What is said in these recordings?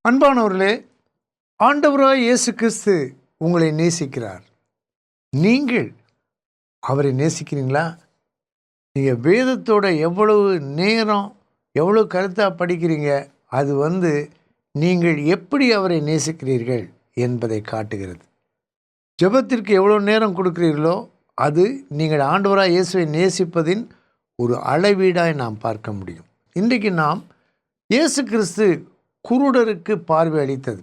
அன்பானவர்களே, ஆண்டவராய் இயேசு கிறிஸ்து உங்களை நேசிக்கிறார். நீங்கள் அவரை நேசிக்கிறீங்களா? நீங்கள் வேதத்தோட எவ்வளவு நேரம் எவ்வளோ கருத்தாக படிக்கிறீங்க, அது நீங்கள் எப்படி அவரை நேசிக்கிறீர்கள் என்பதை காட்டுகிறது. ஜெபத்திற்கு எவ்வளோ நேரம் கொடுக்கிறீர்களோ அது நீங்கள் ஆண்டவராய் இயேசுவை நேசிப்பதின் ஒரு அளவீடாய் நாம் பார்க்க முடியும். இன்றைக்கு நாம் இயேசு கிறிஸ்து குருடருக்கு பார்வை அளித்தது,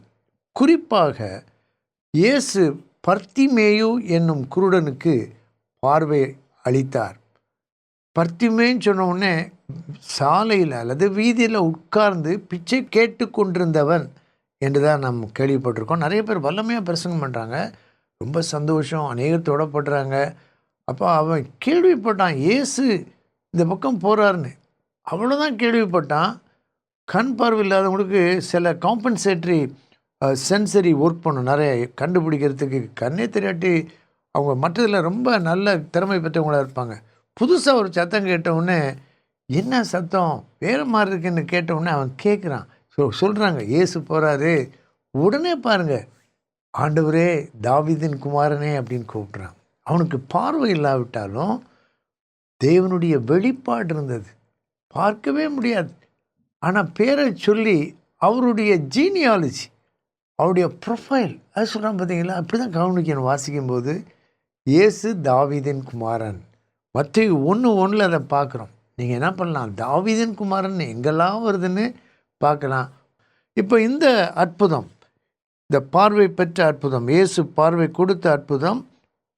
குறிப்பாக இயேசு பர்த்திமேயு என்னும் குருடனுக்கு பார்வை அளித்தார். பர்த்திமேன்னு சொன்ன உடனே சாலையில் அல்லது வீதியில் உட்கார்ந்து பிச்சை கேட்டு கொண்டிருந்தவன் என்று தான் நாம் கேள்விப்பட்டிருக்கோம். நிறைய பேர் வல்லமையாக பிரசங்கம் பண்ணுறாங்க, ரொம்ப சந்தோஷம், அநேகர் தொடப்படுறாங்க. அப்போ அவன் கேள்விப்பட்டான் இயேசு இந்த பக்கம் போகிறாருன்னு, அவ்வளோதான் கேள்விப்பட்டான். கண் பார்வை இல்லாதவங்களுக்கு சில காம்பன்சேட்டரி சென்சரி ஒர்க் பண்ணும், நிறைய கண்டுபிடிக்கிறதுக்கு. கண்ணே தெரியாட்டி அவங்க மற்றதில் ரொம்ப நல்ல திறமை பெற்றவங்களாக இருப்பாங்க. புதுசாக ஒரு சத்தம் கேட்டவுடனே என்ன சத்தம் வேறு மாதிரி இருக்குன்னு கேட்டவுடனே அவன் கேட்குறான். சொல்கிறாங்க இயேசு போகிறாரு. உடனே பாருங்கள், ஆண்டவரே தாவீதின் குமாரனே அப்படின்னு கூப்பிட்றான். அவனுக்கு பார்வை இல்லாவிட்டாலும் தேவனுடைய வெளிப்பாடு இருந்தது, பார்க்கவே முடியாது. ஆனால் பேரை சொல்லி அவருடைய ஜீனியாலஜி, அவருடைய ப்ரொஃபைல் அது சொல்கிறான். பார்த்தீங்களா? அப்படி தான் கவனிக்கணும் வாசிக்கும்போது. இயேசு தாவீதின் குமாரன், மத்தேயு 1:1 அதை பார்க்குறோம். நீங்கள் என்ன பண்ணலாம், தாவீதின் குமாரன் எங்கெல்லாம் வருதுன்னு பார்க்கலாம். இப்போ இந்த அற்புதம், இந்த பார்வை பெற்ற அற்புதம், இயேசு பார்வை கொடுத்த அற்புதம்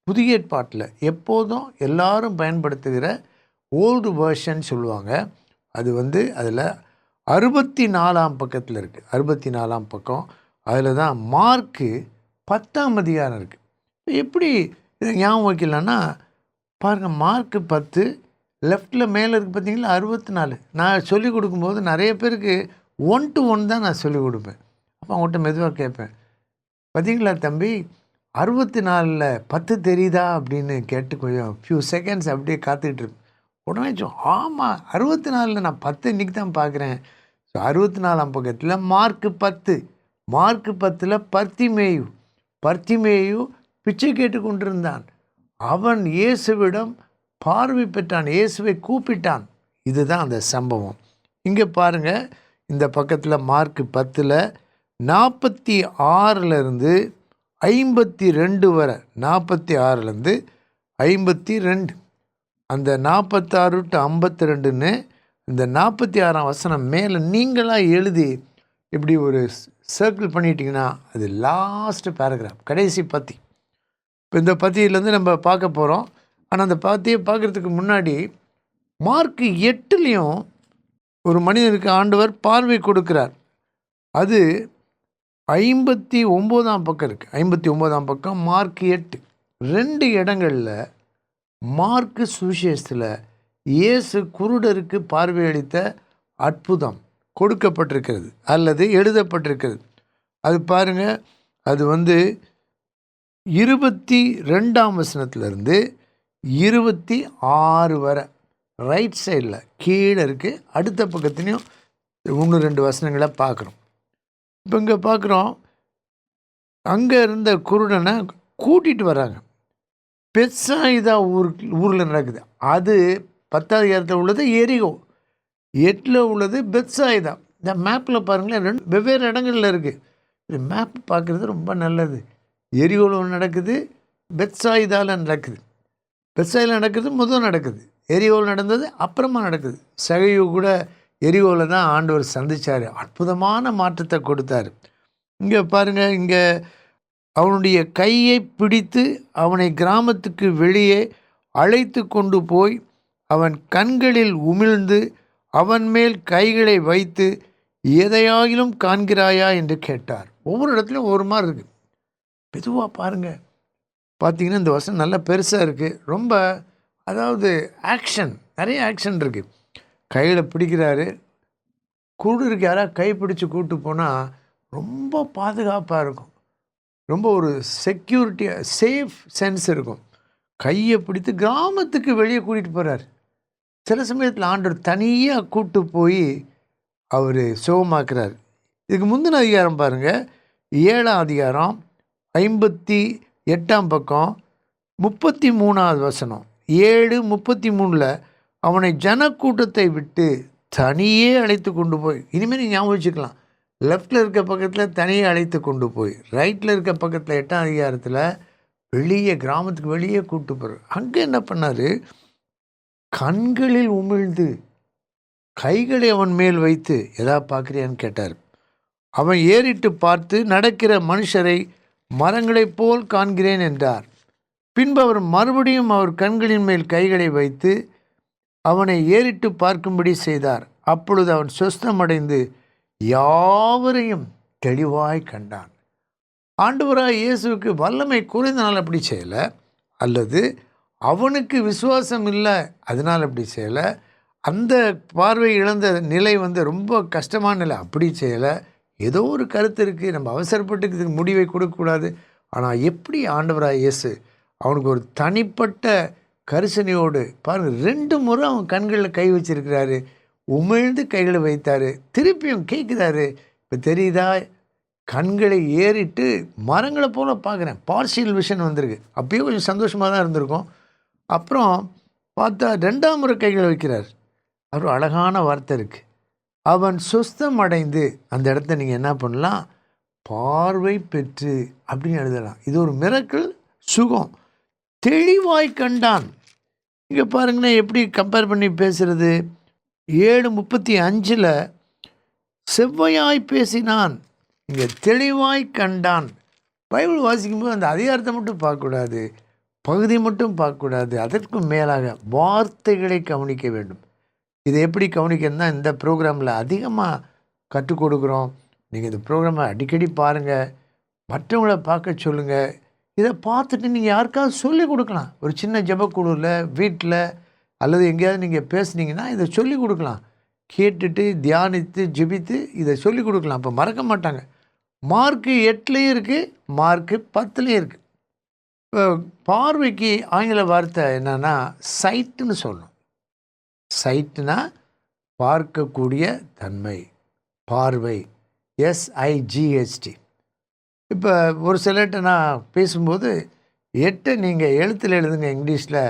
புதிய ஏற்பாட்டில் எப்போதும் எல்லாரும் பயன்படுத்துகிற ஓல்டு வேர்ஷன் சொல்லுவாங்க. அது அதில் 64ஆம் பக்கத்தில் இருக்குது. 64ஆம் பக்கம், அதில் தான் மார்க்கு 10ஆம் அதிகாரம் இருக்குது. எப்படி இதை ஞாபகம் வைக்கலான்னா பாருங்கள், மார்க்கு 10 லெஃப்டில் மேலே இருக்குது பார்த்தீங்களா, 64. நான் சொல்லிக் கொடுக்கும்போது நிறைய பேருக்கு 1 to 1 தான் நான் சொல்லிக் கொடுப்பேன். அப்போ அவங்கள்ட்ட மெதுவாக கேட்பேன், பார்த்தீங்களா தம்பி 64ல் 10 தெரியுதா அப்படின்னு கேட்டு கொஞ்சம் ஃபியூ செகண்ட்ஸ் அப்படியே காத்துக்கிட்டு இருப்பேன். உடனே ஆமாம் 64ல் நான் 10 இன்றைக்கி தான் பார்க்குறேன். ஸோ 64ஆம் பக்கத்தில் மார்க்கு 10, மார்க்கு 10ல் பர்த்திமேயு பிச்சை கேட்டு கொண்டிருந்தான். அவன் இயேசுவிடம் பார்வை பெற்றான், இயேசுவை கூப்பிட்டான். இதுதான் அந்த சம்பவம். இங்கே பாருங்கள், இந்த பக்கத்தில் மார்க்கு 10ல் 46லேருந்து 52 வரை, 46லேருந்து 52, அந்த 46 to 52ன்னு இந்த 46ஆம் வசனம் மேலே நீங்களாக எழுதி இப்படி ஒரு சர்க்கிள் பண்ணிட்டீங்கன்னா அது லாஸ்ட் பேராகிராஃப், கடைசி பத்தி. இப்போ இந்த பத்தியிலேருந்து நம்ம பார்க்க போகிறோம். ஆனால் அந்த பத்தியை பார்க்குறதுக்கு முன்னாடி மார்க்கு 8லேயும் ஒரு மனிதனுக்கு ஆண்டவர் பார்வை கொடுக்கிறார். அது 59ஆம் பக்கம் இருக்குது. 59ஆம் பக்கம் மார்க்கு 8. 2 இடங்களில் மார்க்கு சுவிசேஷத்தில் இயேசு குருடருக்கு பார்வையளித்த அற்புதம் கொடுக்கப்பட்டிருக்கிறது அல்லது எழுதப்பட்டிருக்கிறது. அது பாருங்கள், அது 22ஆம் வசனத்திலிருந்து 26 வரை ரைட் சைடில் கீழே இருக்குது. அடுத்த பக்கத்துலேயும் 1-2 வசனங்களை பார்க்குறோம். இப்போ இங்கே பார்க்குறோம், அங்கே இருந்த குருடனை கூட்டிகிட்டு வராங்க. பெத்சாயிதா ஊரில் நடக்குது. அது 10ஆம் அதிகாரத்தில் உள்ளது எரிகோ, 8ல் உள்ளது பெத்சாயிதா. இந்த மேப்பில் பாருங்களேன், 2 வெவ்வேறு இடங்களில் இருக்குது. இது மேப் பார்க்குறது ரொம்ப நல்லது. எரிகோவில் நடக்குது, பெத்சாயிதாவில் நடக்குது. பெத்சாயிதாவில் நடக்குது முதல் நடக்குது, எரிகோவில் நடந்தது அப்புறமா நடக்குது. சகையு கூட எரிகோவில் தான் ஆண்டவர் சந்தித்தார், அற்புதமான மாற்றத்தை கொடுத்தார். இங்கே பாருங்கள், இங்கே அவனுடைய கையை பிடித்து அவனை கிராமத்துக்கு வெளியே அழைத்து கொண்டு போய் அவன் கண்களில் உமிழ்ந்து அவன் மேல் கைகளை வைத்து எதையாகிலும் காண்கிறாயா என்று கேட்டார். ஒவ்வொரு இடத்துலையும் ஒவ்வொரு மாதிரி இருக்குது. மெதுவாக பாருங்கள், பார்த்தீங்கன்னா இந்த வசனம் நல்லா பெருசாக இருக்குது. ரொம்ப அதாவது ஆக்ஷன், நிறைய ஆக்ஷன் இருக்குது. கையில் பிடிக்கிறாரு. குருடருக்கு யாராவது கை பிடிச்சி கூப்பிட்டு போனால் ரொம்ப பாதுகாப்பாக இருக்கும், ரொம்ப ஒரு செக்யூரிட்டியாக சேஃப் சென்ஸ் இருக்கும். கையை பிடித்து கிராமத்துக்கு வெளியே கூட்டிகிட்டு போகிறார். சில சமயத்தில் ஆண்டவர் தனியாக கூட்டு போய் அவர் சுகமாக்குறார். இதுக்கு முந்தின அதிகாரம் பாருங்கள், 7ஆம் அதிகாரம் 58ஆம் பக்கம் 33வது வசனம். 7:33 அவனை ஜனக்கூட்டத்தை விட்டு தனியே அழைத்து கொண்டு போய், இனிமேல் நீங்கள் ஞாபகம் வச்சுக்கலாம், லெஃப்டில் இருக்க பக்கத்தில் தனியே அழைத்து கொண்டு போய், ரைட்டில் இருக்க பக்கத்தில் 8ஆம் அதிகாரத்தில் வெளியே கிராமத்துக்கு வெளியே கூப்பிட்டு போகிறார். அங்கே என்ன பண்ணார், கண்களில் உமிழ்ந்து கைகளை அவன் மேல் வைத்து எதா பார்க்குறியான்னு கேட்டார். அவன் ஏறிட்டு பார்த்து, நடக்கிற மனுஷரை மரங்களைப் போல் காண்கிறேன் என்றார். பின்பு அவர் மறுபடியும் அவர் கண்களின் மேல் கைகளை வைத்து அவனை ஏறிட்டு பார்க்கும்படி செய்தார். அப்பொழுது அவன் சொஸ்தமடைந்து யாவரையும் தெளிவாய் கண்டான். ஆண்டவராய் இயேசுவுக்கு வல்லமை குறைந்தனால் அப்படி செய்யலை, அல்லது அவனுக்கு விசுவாசம் இல்லை அதனால் அப்படி செய்யலை, அந்த பார்வை இழந்த நிலை ரொம்ப கஷ்டமான நிலை அப்படி செய்யலை. ஏதோ ஒரு கருத்து இருக்குது, நம்ம அவசரப்பட்டு இதுக்கு முடிவை கொடுக்கக்கூடாது. ஆனால் எப்படி ஆண்டவராய் இயேசு அவனுக்கு ஒரு தனிப்பட்ட கரிசனையோடு பாருங்கள், 2 முறை அவன் கண்களில் கை வச்சிருக்கிறாரு, உமிழ்ந்து கைகளை வைத்தார், திருப்பியும் கேட்குறாரு. இப்போ தெரியுதா, கண்களை ஏறிட்டு மரங்களை போல் பார்க்குறேன், பார்ஷியல் விஷன் வந்திருக்கு. அப்பயும் கொஞ்சம் சந்தோஷமாக தான் இருந்திருக்கும். அப்புறம் பார்த்தா 2ஆம் முறை கைகளை வைக்கிறார். ஒரு அழகான வார்த்தை இருக்குது, அவன் சுஸ்தம் அடைந்து. அந்த இடத்த நீங்கள் என்ன பண்ணலாம், பார்வை பெற்று அப்படின்னு எழுதலாம். இது ஒரு மிரக்கிள், சுகம், தெளிவாய் கண்டான். இங்கே பாருங்களேன் எப்படி கம்பேர் பண்ணி பேசுகிறது. 7:35 செவ்வையாய் பேசினான், இங்கே தெளிவாய் கண்டான். பைபிள் வாசிக்கும்போது அந்த அதிகாரத்தை மட்டும் பார்க்கக்கூடாது, பகுதி மட்டும் பார்க்கக்கூடாது, அதற்கும் மேலாக வார்த்தைகளை கவனிக்க வேண்டும். இதை எப்படி கவனிக்கணும்னா இந்த ப்ரோக்ராமில் அதிகமாக கற்றுக் கொடுக்குறோம். நீங்கள் இந்த ப்ரோக்ராமை அடிக்கடி பாருங்கள், மற்றவங்கள பார்க்க சொல்லுங்கள். இதை பார்த்துட்டு நீங்கள் யாருக்காவது சொல்லிக் கொடுக்கலாம். ஒரு சின்ன ஜெபக்குழுவில், வீட்டில் அல்லது எங்கேயாவது நீங்கள் பேசுனீங்கன்னா இதை சொல்லிக் கொடுக்கலாம். கேட்டுட்டு தியானித்து ஜெபித்து இதை சொல்லிக் கொடுக்கலாம். அப்போ மறக்க மாட்டாங்க. மார்க்கு 8லேயும் இருக்குது, மார்க்கு 10லேயும் இருக்குது. இப்போ பார்வைக்கு ஆங்கில வார்த்தை என்னென்னா சைட்டுன்னு சொல்லணும். சைட்டுனா பார்க்கக்கூடிய தன்மை, பார்வை, SIGHT. இப்போ ஒரு சிலர்கிட்ட நான் பேசும்போது 8 நீங்கள் எழுத்தில் எழுதுங்க, இங்கிலீஷில்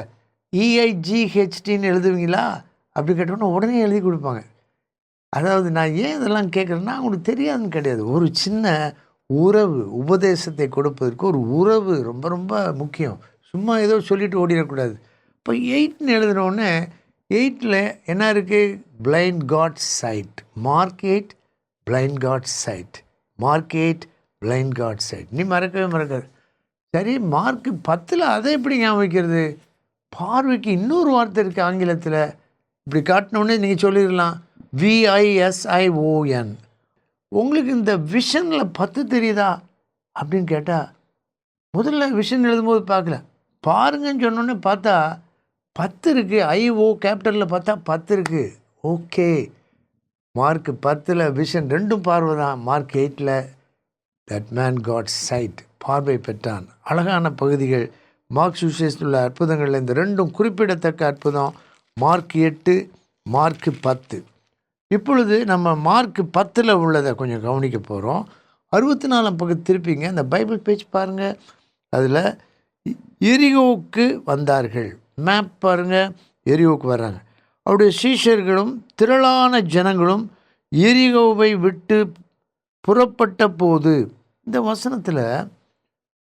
EIGHTன்னு எழுதுவீங்களா அப்படி கேட்டோன்னா உடனே எழுதி கொடுப்பாங்க. அதாவது நான் ஏன் இதெல்லாம் கேட்குறேன்னா, அவங்களுக்கு தெரியாதுன்னு கிடையாது. ஒரு சின்ன உறவு, உபதேசத்தை கொடுப்பதற்கு ஒரு உறவு ரொம்ப ரொம்ப முக்கியம். சும்மா ஏதோ சொல்லிட்டு ஓடிடக்கூடாது. இப்போ 8ன்னு எழுதுனோடனே 8ல் என்ன இருக்குது, blind got sight. Mark 8 blind got sight, mark 8 blind got sight. நீ மறக்கவே மறக்காது. சரி, மார்க்கு 10ல் அதை எப்படி ஞாபகம் வைக்கிறது? பார்வைக்கு இன்னொரு வார்த்தை இருக்குது ஆங்கிலத்தில். இப்படி காட்டினோடனே நீங்கள் சொல்லிடலாம் VISION. உங்களுக்கு இந்த விஷனில் 10 தெரியுதா அப்படின்னு கேட்டால், முதல்ல விஷன் எழுதும்போது பார்க்கல, பாருங்கன்னு சொன்னோன்னே பார்த்தா 10 இருக்குது. IO கேபிட்டலில் பார்த்தா 10 இருக்குது. ஓகே, மார்க் 10ல் விஷன் 2ம் பார்வை தான். மார்க் 8ல் தட் மேன் காட் சைட், பார்வை பெற்றான். அழகான பகுதிகள். மார்க் சுவிசேஷத்தில் உள்ள அற்புதங்களில் இந்த 2ம் குறிப்பிடத்தக்க அற்புதம். Mark 8, mark 10. இப்பொழுது நம்ம மார்க் 10ல் உள்ளதை கொஞ்சம் கவனிக்க போகிறோம். 64ஆம் பக்கம் திருப்பிங்க, இந்த பைபிள் பேஜ் பாருங்கள். அதில் எரிகோவுக்கு வந்தார்கள். மேப் பாருங்கள், எரிகோவுக்கு வர்றாங்க. அவருடைய சீஷர்களும் திரளான ஜனங்களும் எரிகோவை விட்டு புறப்பட்ட போது. இந்த வசனத்தில்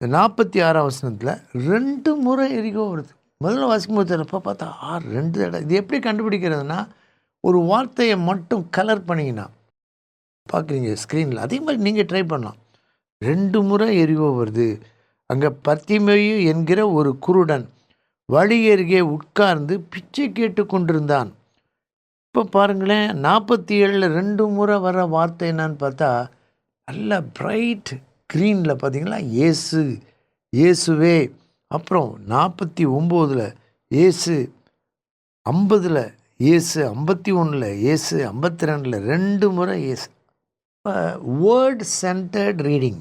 46ஆம் வசனத்தில் 2 முறை எரிகோ வருது. முதல்ல வாசிக்கும்போது தெரியப்போ பார்த்தா 2 தடவை. இது எப்படி கண்டுபிடிக்கிறதுனா, ஒரு வார்த்தையை மட்டும் கலர் பண்ணிங்கன்னா பார்க்குறீங்க ஸ்க்ரீனில், அதே மாதிரி நீங்கள் ட்ரை பண்ணலாம். 2 முறை எரிகோ வருது. அங்கே பர்த்திமேயு என்கிற ஒரு குருடன் வழி அருகே உட்கார்ந்து பிச்சை கேட்டு கொண்டிருந்தான். இப்போ பாருங்களேன், 47ல் 2 முறை வர வார்த்தை என்னான்னு பார்த்தா, நல்ல பிரைட் க்ரீனில் பார்த்தீங்களா, இயேசு, இயேசுவே. அப்புறம் 49ல் இயேசு, 50ல் இயேசு, 51ல் இயேசு, 52ல் 2 முறை இயேசு. இப்போ வேர்ட் சென்டர்ட் ரீடிங்,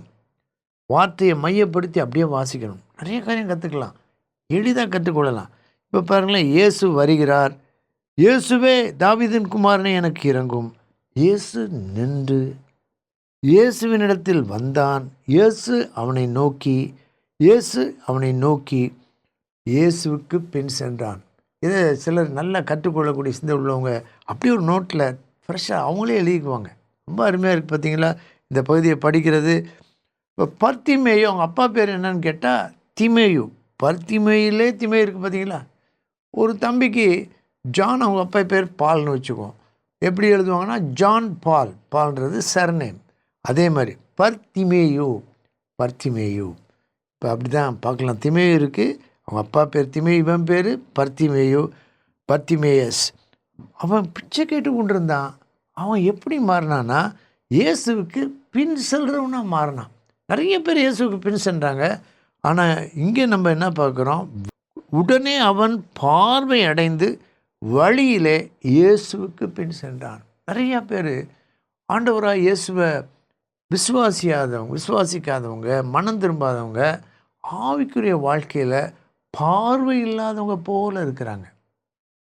வார்த்தையை மையப்படுத்தி அப்படியே வாசிக்கணும். நிறைய காரியம் கற்றுக்கலாம். எளிதாக கற்றுக்கொள்ளலாம். இப்போ பாருங்களேன், இயேசு வருகிறார், இயேசுவே தாவீதின் குமாரனே எனக்கு இறங்கும். இயேசு நின்று இயேசுவினிடத்தில் வந்தான். இயேசு அவனை நோக்கி இயேசுவுக்கு பின் சென்றான். இதை சிலர் நல்லா கற்றுக்கொள்ளக்கூடிய சிந்தை உள்ளவங்க அப்படியே ஒரு நோட்டில் ஃப்ரெஷ்ஷாக அவங்களே எழுதிக்குவாங்க. ரொம்ப அருமையாக இருக்குது பார்த்தீங்களா இந்த பகுதியை படிக்கிறது. இப்போ பர்த்திமேயு, அவங்க அப்பா பேர் என்னன்னு கேட்டால் திமேயு. பர்த்திமேயிலே திமேயு இருக்குது பார்த்தீங்களா. ஒரு தம்பிக்கு ஜான், அவங்க அப்பா பேர் பால்னு வச்சுக்குவோம். எப்படி எழுதுவாங்கன்னா ஜான் பால்ன்றது சர்நேம். அதே மாதிரி பர்த்திமேயு. இப்போ அப்படி தான் பார்க்கலாம். திமேயு இருக்குது, அவங்க அப்பா பேர் திமேயு, இவன் பேர் பர்த்திமேயஸ். அவன் பிச்சை கேட்டு கொண்டு இருந்தான். அவன் எப்படி மாறினான்னா இயேசுவுக்கு பின் செல்றவனா மாறினான். நிறைய பேர் இயேசுவுக்கு பின் சென்றாங்க. ஆனால் இங்கே நம்ம என்ன பார்க்குறோம், உடனே அவன் பார்வை அடைந்து வழியிலே இயேசுவுக்கு பின் சென்றான். நிறையா பேர் ஆண்டவராக இயேசுவை விசுவாசிக்காதவங்க, மனம் திரும்பாதவங்க, ஆவிக்குரிய வாழ்க்கையில் பார்வை இல்லாதவங்க போல இருக்கிறாங்க.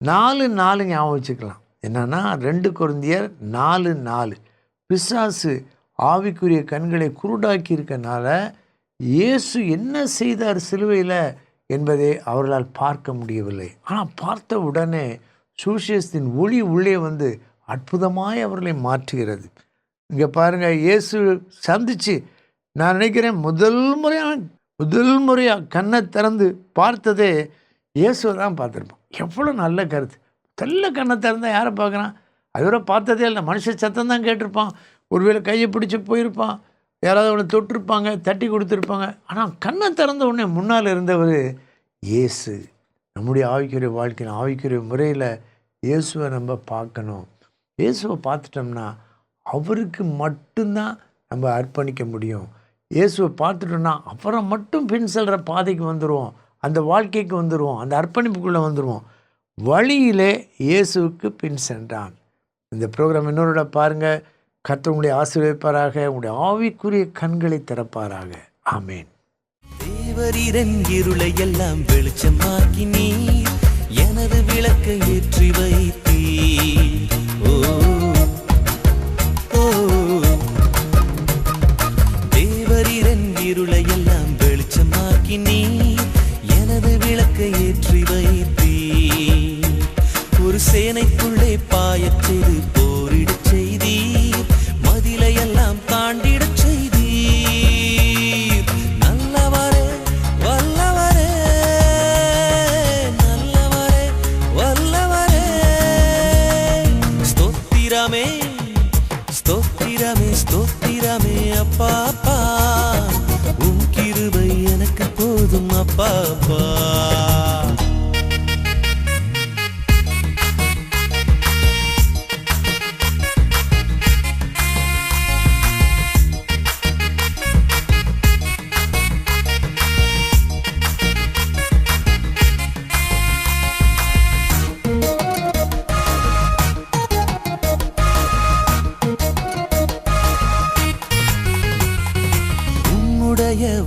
4:4 ஞாபகம் வச்சுக்கலாம். என்னன்னா 2 கொரிந்தியர் 4:4. பிசாசு ஆவிக்குரிய கண்களை குருடாக்கி இருக்கனால இயேசு என்ன செய்தார் சிலுவையில் என்பதை அவர்களால் பார்க்க முடியவில்லை. ஆனால் பார்த்த உடனே சுவிசேஷத்தின் ஒளி உள்ளே வந்து அற்புதமாய் அவர்களை மாற்றுகிறது. இங்கே பாருங்கள், இயேசு சந்தித்து நான் நினைக்கிறேன் முதல் முறையாக கண்ணை திறந்து பார்த்ததே இயேசுவை தான் பார்த்துருப்போம். எவ்வளோ நல்ல கருத்து. நல்ல கண்ணை திறந்தால் யாரை பார்க்குறான்? அதுவரை பார்த்ததே இல்லை. மனுஷ சத்தம் தான் கேட்டிருப்பான். ஒருவேளை கையை பிடிச்சி போயிருப்பான், யாராவது அவனை தொட்டிருப்பாங்க, தட்டி கொடுத்துருப்பாங்க. ஆனால் கண்ணை திறந்த உடனே முன்னால் இருந்தவர் இயேசு. நம்முடைய ஆவிக்குரிய வாழ்க்கையில் ஆவிக்குரிய முறையில் இயேசுவை நம்ம பார்க்கணும். இயேசுவை பார்த்துட்டோம்னா அவருக்கு மட்டும்தான் நம்ம அர்ப்பணிக்க முடியும். இயேசுவை பார்த்துட்டோம்னா அப்புறம் மட்டும் பின் செல்கிற பாதைக்கு வந்துடுவோம், அந்த வாழ்க்கைக்கு வந்துடுவோம், அந்த அர்ப்பணிப்புக்குள்ளே வந்துடுவோம். வழியிலே இயேசுவுக்கு பின் சென்றான். இந்த ப்ரோக்ராம் இன்னொருட பாருங்கள். கர்த்தர் உங்களை ஆசீர்வதிப்பாராக, உங்களுடைய ஆவிக்குரிய கண்களை திறப்பாராக. ஆமேன். தேவரீரன் இருளை எல்லாம் வெளிச்சமாக்கி நீர் எனது விளக்கை ஏற்றி வைத்தீர். தேவரீரன் இருளை எல்லாம் வெளிச்சமாக்கி நீர் எனது விளக்கை ஏற்றி வைத்தீர். ஒரு சேனைக்குள்ளே பாயச் செய்து போரிடச் செய்தீர், மதிலை எல்லாம் தாண்டிடச் செய்தீர். நல்லவரே வல்லவரே, நல்லவரே வல்லவரே. ஸ்தோத்திரமே ஸ்தோத்திரமே ஸ்தோத்திரமே அப்பா அப்பா, உம் கிருபை எனக்கு போதும் அப்பா அப்பா.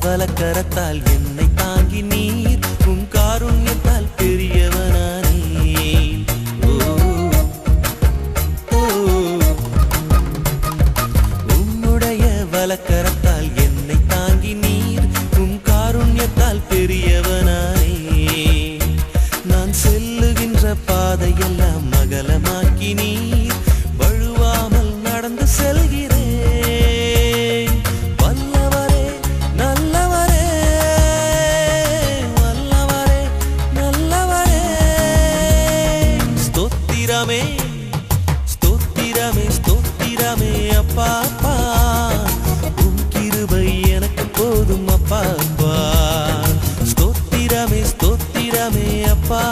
வலக்கரத்தால் என்னை தாங்கி நீர், உம் காருண்யத்தால் பெரியவனானேன். உம்முடைய வலக்கரத்தால் என்னை தாங்கி நீர், உம் காருண்யத்தால் பெரியவனானேன். நான் செல்லுகின்ற பாதையெல்லாம் அகலமாக்கி நீர், வழுவாமல் நடந்து செல்கிறேன். ஸ்தோத்திரமே ஸ்தோத்திரமே அப்பா அப்பா, உம் கிருபை எனக்கு போதும் அப்பா அப்பா. ஸ்தோத்திரமே ஸ்தோத்திரமே அப்பா.